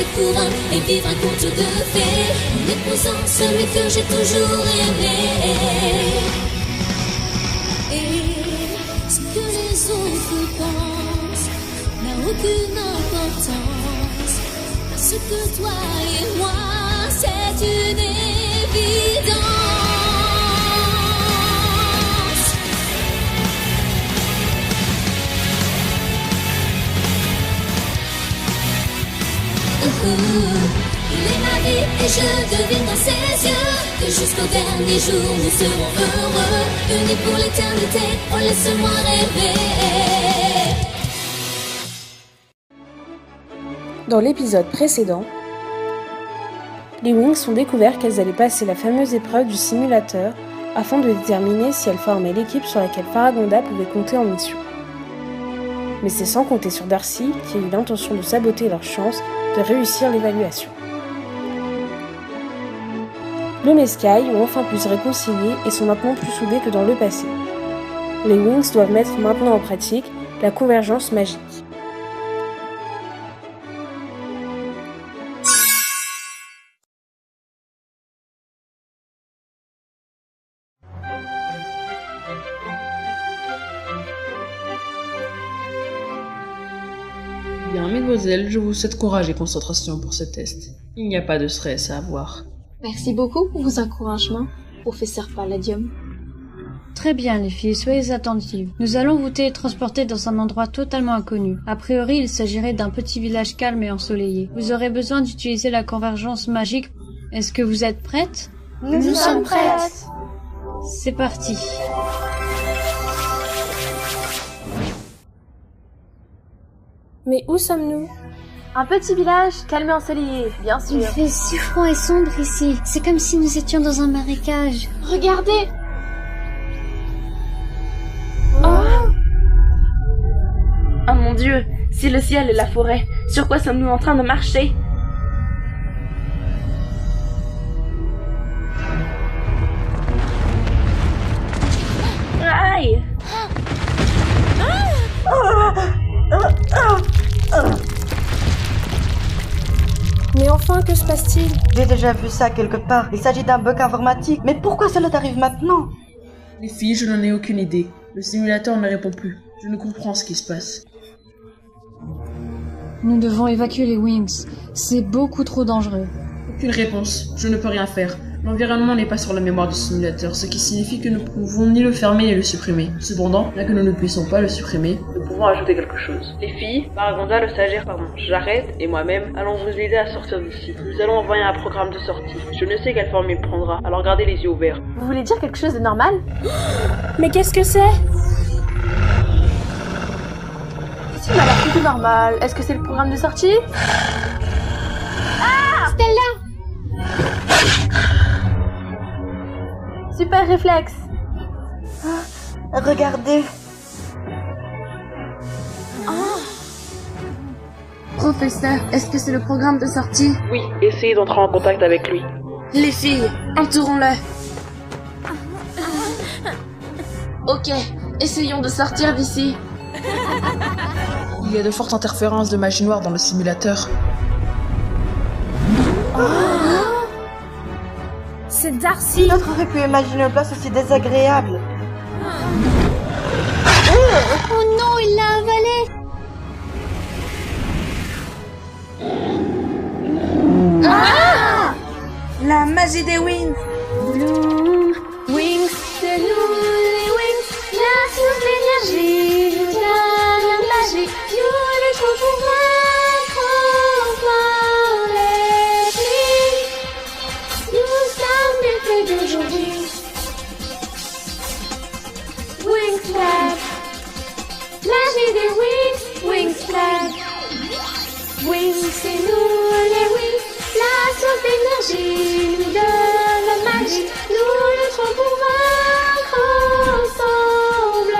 cette couronne et vivre un conte de fées en épousant celui que j'ai toujours aimé. Et ce que les autres pensent n'a aucune importance, parce que toi et moi c'est une évidence. Il est ma vie et je devine dans ses yeux que jusqu'au dernier jour nous serons heureux, unis pour l'éternité. Oh, laisse-moi rêver. Dans l'épisode précédent, les Winx ont découvert qu'elles allaient passer la fameuse épreuve du simulateur afin de déterminer si elles formaient l'équipe sur laquelle Faragonda pouvait compter en mission. Mais c'est sans compter sur Darcy qui a eu l'intention de saboter leur chance de réussir l'évaluation. Bloom et Sky ont enfin pu se réconcilier et sont maintenant plus soudés que dans le passé. Les Winx doivent mettre maintenant en pratique la convergence magique. Bien, mesdemoiselles, je vous souhaite courage et concentration pour ce test. Il n'y a pas de stress à avoir. Merci beaucoup pour vos encouragements, professeur Palladium. Très bien, les filles, soyez attentives. Nous allons vous télétransporter dans un endroit totalement inconnu. A priori, il s'agirait d'un petit village calme et ensoleillé. Vous aurez besoin d'utiliser la convergence magique. Est-ce que vous êtes prêtes? Nous sommes prêtes. C'est parti. Mais où sommes-nous? Un petit village calme et ensoleillé, bien sûr. Il fait si froid et sombre ici. C'est comme si nous étions dans un marécage. Regardez! Oh mon Dieu, si le ciel et la forêt, sur quoi sommes-nous en train de marcher? Aïe! Mais enfin, que se passe-t-il? J'ai déjà vu ça quelque part. Il s'agit d'un bug informatique. Mais pourquoi cela t'arrive maintenant? Les filles, je n'en ai aucune idée. Le simulateur ne répond plus. Je ne comprends ce qui se passe. Nous devons évacuer les Winx. C'est beaucoup trop dangereux. Aucune réponse. Je ne peux rien faire. L'environnement n'est pas sur la mémoire du simulateur, ce qui signifie que nous ne pouvons ni le fermer ni le supprimer. Cependant, bien que nous ne puissions pas le supprimer, nous pouvons ajouter quelque chose. Les filles, Faragonda, le stagiaire, Jared et moi-même allons vous aider à sortir d'ici. Nous allons envoyer un programme de sortie. Je ne sais quelle forme il prendra, alors gardez les yeux ouverts. Vous voulez dire quelque chose de normal? Mais qu'est-ce que c'est? Si, m'a l'air plutôt normal. Est-ce que c'est le programme de sortie? Stella! Super réflexe! Regardez. Professeur, est-ce que c'est le programme de sortie? Oui, essayez d'entrer en contact avec lui. Les filles, entourons-le. Ok, essayons de sortir d'ici. Il y a de fortes interférences de magie noire dans le simulateur. C'est Darcy! Qui d'autre aurait pu imaginer une place aussi désagréable? Oh non, il l'a avalé! La magie des Winx. Bloom, Winx, c'est nous les Winx. La source d'énergie nous donne la magie. Nous luttons pour vaincre enfin les filles. Nous sommes les fées d'aujourd'hui. Winx Club. Magie des Winx, Winx Club. Winx, c'est nous les Winx. La source d'énergie nous donne la magie. Nous luttons pour vaincre ensemble.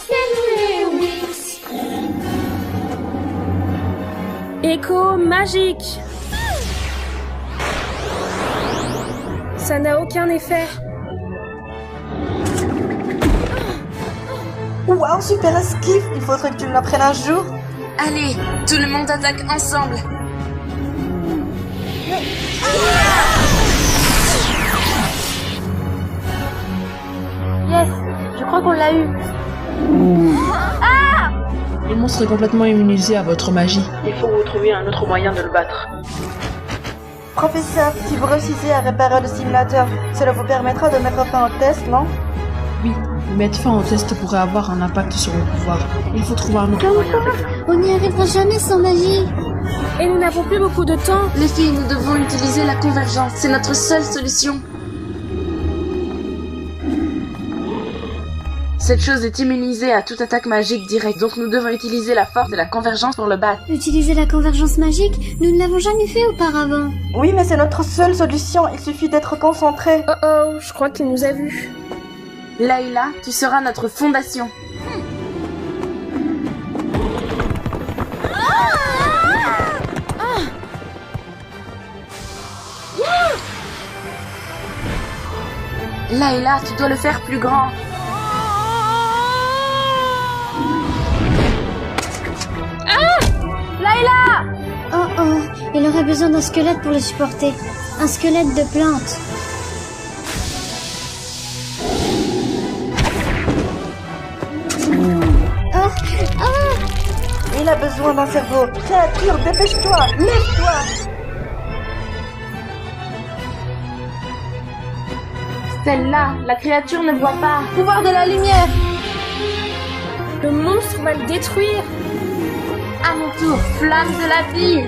C'est nous les Winx. Écho magique! Ça n'a aucun effet. Waouh, super esquive. Il faudrait que tu me l'apprennes un jour. Allez, tout le monde attaque ensemble. Yes, je crois qu'on l'a eu. Le monstre est complètement immunisé à votre magie. Il faut que vous trouviez un autre moyen de le battre. Professeur, si vous réussissez à réparer le simulateur, cela vous permettra de mettre fin au test, non? Oui, mettre fin au test pourrait avoir un impact sur le pouvoir. Il faut trouver un autre moyen. On n'y arrivera jamais sans magie. Et nous n'avons plus beaucoup de temps. Les filles, nous devons utiliser la convergence. C'est notre seule solution. Cette chose est immunisée à toute attaque magique directe, donc nous devons utiliser la force de la convergence pour le battre. Utiliser la convergence magique, nous ne l'avons jamais fait auparavant. Oui, mais c'est notre seule solution, il suffit d'être concentré. Oh oh, je crois qu'il nous a vus. Layla, tu seras notre fondation. Layla, tu dois le faire plus grand. Oh oh, il aurait besoin d'un squelette pour le supporter. Un squelette de plante. Oh, oh. Il a besoin d'un cerveau. Créature, dépêche-toi, lève-toi. Celle-là, la créature ne voit pas. Pouvoir de la lumière. Le monstre va le détruire. À mon tour, flamme de la vie.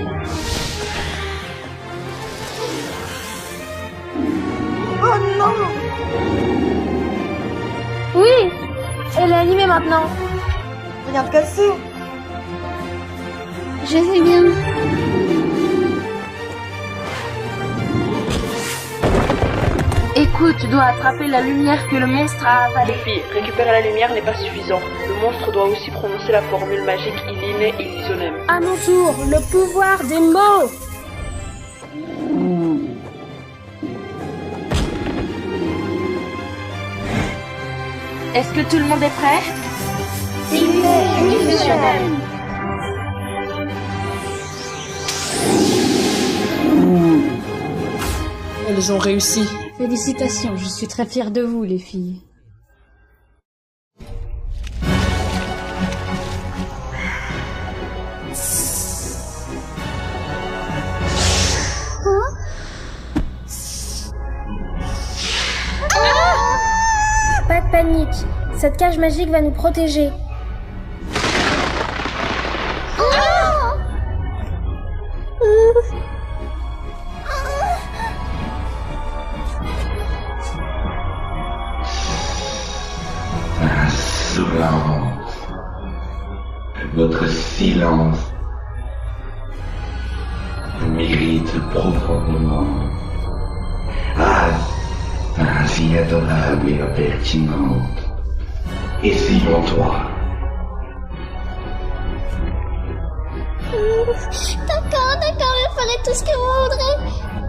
Oh non! Oui, elle est animée maintenant. Rien de cassé. Je vais bien. Écoute, tu dois attraper la lumière que le monstre a Les avalée. filles, récupérer la lumière n'est pas suffisant. Le monstre doit aussi prononcer la formule magique Iline et Isonem. À mon tour, le pouvoir des mots. Est-ce que tout le monde est prêt? Elles ont réussi. Félicitations, je suis très fière de vous, les filles. Pas de panique. Cette cage magique va nous protéger. Insolence. Votre silence m'irrite profondément. Ah, ainsi adorable et impertinente. Et si bon toi. D'accord, je ferai tout ce que vous voudrez.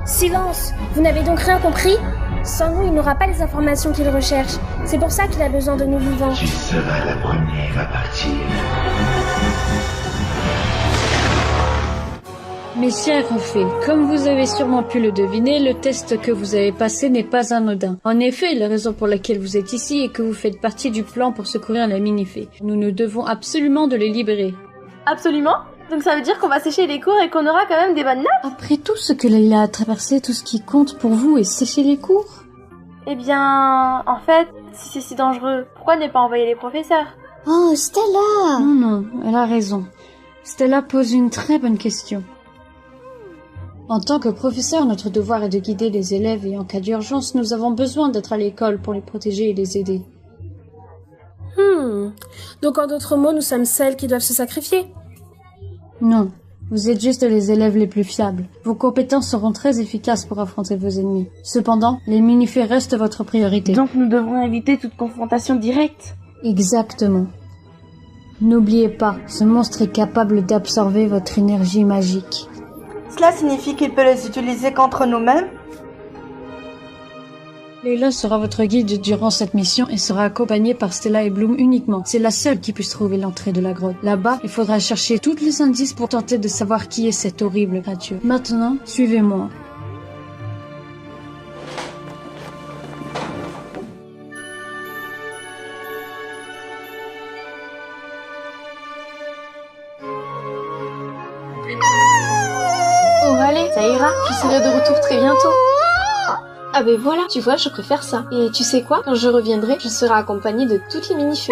Silence. Vous n'avez donc rien compris? Sans nous, il n'aura pas les informations qu'il recherche. C'est pour ça qu'il a besoin de nous vivants. Tu seras la première à partir. Mes chers fées, comme vous avez sûrement pu le deviner, le test que vous avez passé n'est pas anodin. En effet, la raison pour laquelle vous êtes ici est que vous faites partie du plan pour secourir la mini-fée. Nous nous devons absolument de les libérer. Absolument. Donc ça veut dire qu'on va sécher les cours et qu'on aura quand même des bonnes notes? Après tout ce que Layla a traversé, tout ce qui compte pour vous est sécher les cours? Eh bien, en fait, si c'est si dangereux, pourquoi ne pas envoyer les professeurs? Oh, Stella! Non, elle a raison. Stella pose une très bonne question. En tant que professeur, notre devoir est de guider les élèves et en cas d'urgence, nous avons besoin d'être à l'école pour les protéger et les aider. Donc en d'autres mots, nous sommes celles qui doivent se sacrifier. Non, vous êtes juste les élèves les plus fiables. Vos compétences seront très efficaces pour affronter vos ennemis. Cependant, les mini-fées restent votre priorité. Donc nous devrons éviter toute confrontation directe. Exactement. N'oubliez pas, ce monstre est capable d'absorber votre énergie magique. Cela signifie qu'il peut les utiliser contre nous-mêmes? Layla sera votre guide durant cette mission et sera accompagnée par Stella et Bloom uniquement. C'est la seule qui puisse trouver l'entrée de la grotte. Là-bas, il faudra chercher tous les indices pour tenter de savoir qui est cette horrible créature. Maintenant, suivez-moi. Allez, ça ira, je serai de retour très bientôt. Ah ben voilà, tu vois, je préfère ça. Et tu sais quoi? Quand je reviendrai, je serai accompagnée de toutes les mini-fées.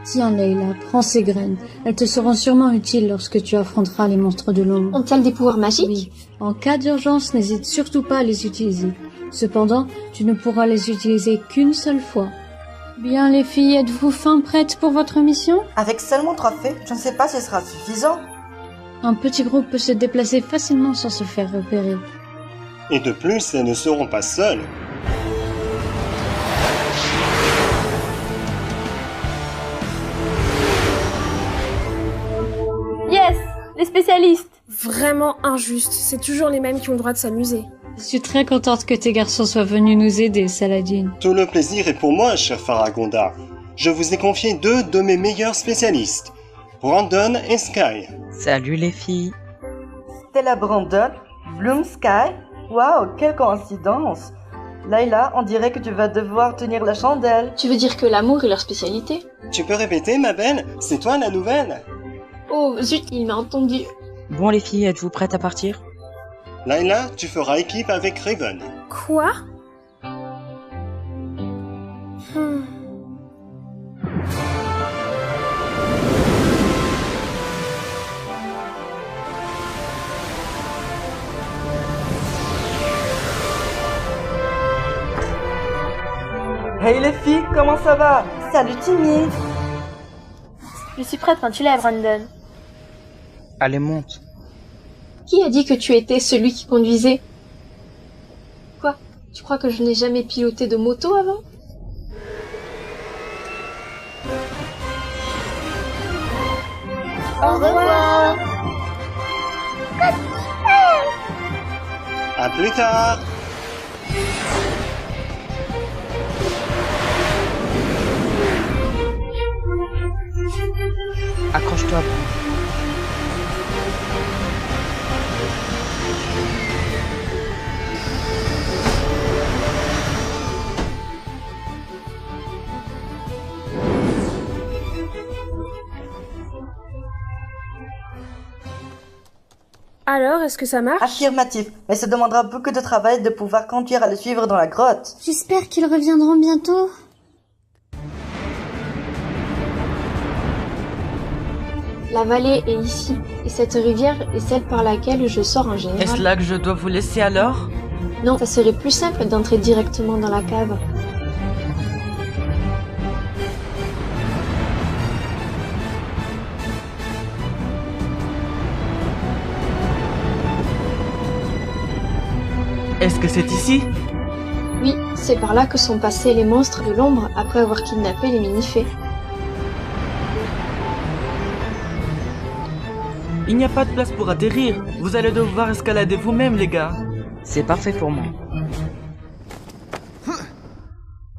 Tiens, Leila, prends ces graines. Elles te seront sûrement utiles lorsque tu affronteras les monstres de l'ombre. Ont-elles des pouvoirs magiques? Oui. En cas d'urgence, n'hésite surtout pas à les utiliser. Cependant, tu ne pourras les utiliser qu'une seule fois. Bien, les filles, êtes-vous fin prêtes pour votre mission? Avec seulement 3 fées, je ne sais pas si ce sera suffisant. Un petit groupe peut se déplacer facilement sans se faire repérer. Et de plus, elles ne seront pas seules. Yes! Les spécialistes! Vraiment injuste, c'est toujours les mêmes qui ont le droit de s'amuser. Je suis très contente que tes garçons soient venus nous aider, Saladin. Tout le plaisir est pour moi, cher Faragonda. Je vous ai confié 2 de mes meilleurs spécialistes, Brandon et Sky. Salut les filles. Stella Brandon, Bloom Sky. Waouh, quelle coïncidence. Layla, on dirait que tu vas devoir tenir la chandelle. Tu veux dire que l'amour est leur spécialité? Tu peux répéter, ma belle? C'est toi la nouvelle? Oh, zut, il m'a entendu. Bon les filles, êtes-vous prêtes à partir? Layla, tu feras équipe avec Raven. Quoi? Hey les filles, comment ça va? Salut timide. Je suis prête quand tu l'es, Brandon. Allez, monte. Qui a dit que tu étais celui qui conduisait? Quoi? Tu crois que je n'ai jamais piloté de moto avant? Au revoir. À plus tard. Accroche-toi. Alors, est-ce que ça marche? Affirmatif, mais ça demandera beaucoup de travail de pouvoir conduire à le suivre dans la grotte. J'espère qu'ils reviendront bientôt. La vallée est ici, et cette rivière est celle par laquelle je sors en général. Est-ce là que je dois vous laisser alors? Non, ça serait plus simple d'entrer directement dans la cave. Est-ce que c'est ici? Oui, c'est par là que sont passés les monstres de l'ombre après avoir kidnappé les mini-fées. Il n'y a pas de place pour atterrir. Vous allez devoir escalader vous-même, les gars. C'est parfait pour moi.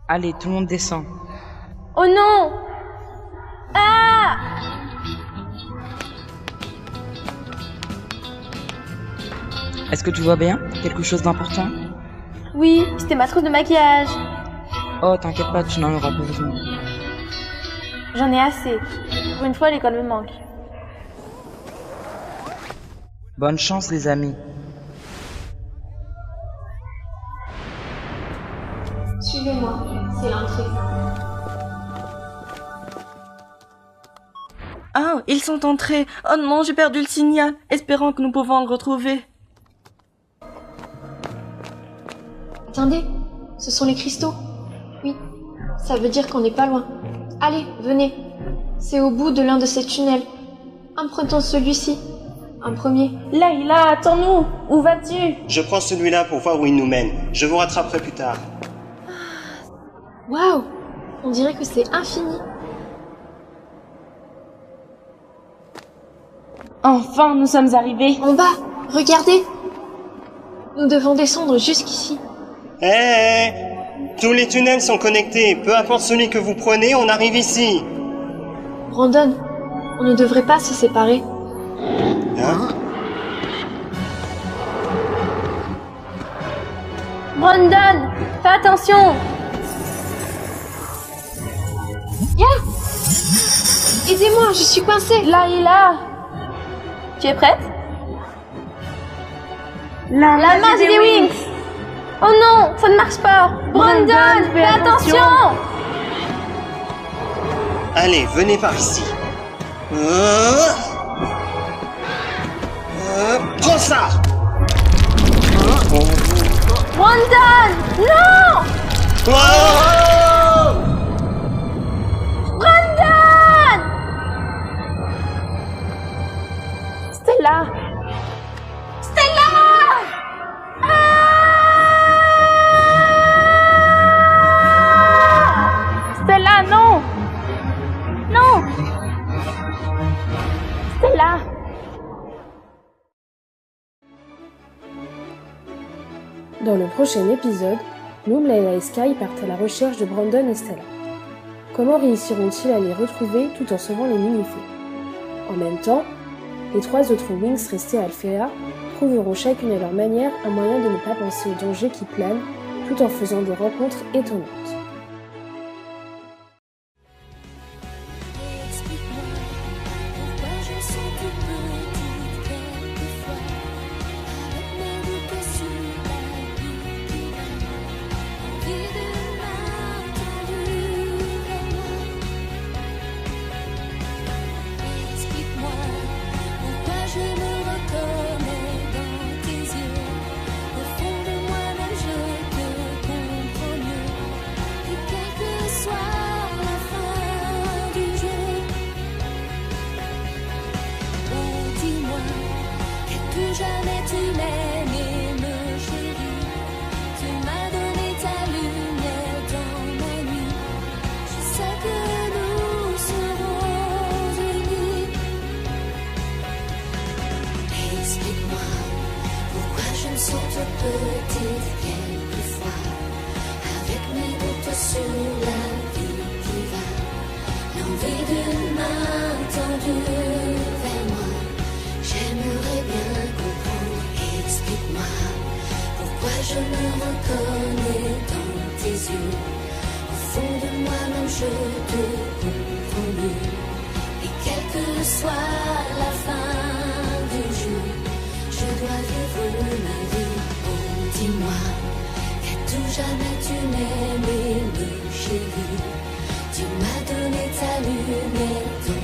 Allez, tout le monde descend. Oh non! Ah! Est-ce que tu vois bien? Quelque chose d'important? Oui, c'était ma trousse de maquillage. Oh, t'inquiète pas, tu n'en auras pas besoin. J'en ai assez. Pour une fois, l'école me manque. Bonne chance, les amis. Suivez-moi, c'est l'entrée. Ah, ils sont entrés. Oh non, j'ai perdu le signal. Espérons que nous pouvons le retrouver. Attendez, ce sont les cristaux. Oui, ça veut dire qu'on n'est pas loin. Allez, venez. C'est au bout de l'un de ces tunnels. Empruntons celui-ci. Un premier. Layla, attends-nous. Où vas-tu? Je prends celui-là pour voir où il nous mène. Je vous rattraperai plus tard. Waouh! On dirait que c'est infini. Enfin, nous sommes arrivés. En bas, regardez. Nous devons descendre jusqu'ici. Hé! Tous les tunnels sont connectés. Peu importe celui que vous prenez, on arrive ici. Brandon, on ne devrait pas se séparer. Hein? Brandon, fais attention! Yeah! It's Aidez-moi, je suis coincée. Layla, tu es prête? La magie des Wings. Oh non, ça ne marche pas. Brandon, fais attention. Allez, venez par ici. Prends ça. Brandon, non. Brandon. Stella. Stella, non! Non! Stella! Dans le prochain épisode, Bloom, Layla et Sky partent à la recherche de Brandon et Stella. Comment réussiront-ils à les retrouver tout en sauvant les mini-fées? En même temps, les 3 autres Wings restés à Alphéa trouveront chacune à leur manière un moyen de ne pas penser aux dangers qui planent tout en faisant des rencontres étonnantes. Jamais tu m'aimes et me chéris. Tu m'as donné ta lumière dans ma nuit. Je sais que nous serons unis. Explique-moi pourquoi je me sens toute petite quelquefois. Avec mes doutes sur la vie qui va. L'envie d'une main tendue vers moi. J'aimerais bien comprendre, explique-moi pourquoi je me reconnais dans tes yeux. Au fond de moi-même je te comprends mieux. Et quelle que soit la fin du jeu, je dois vivre ma vie. Oh, dis-moi qu'à tout jamais tu m'aimes et me chéris. Tu m'as donné ta lumière.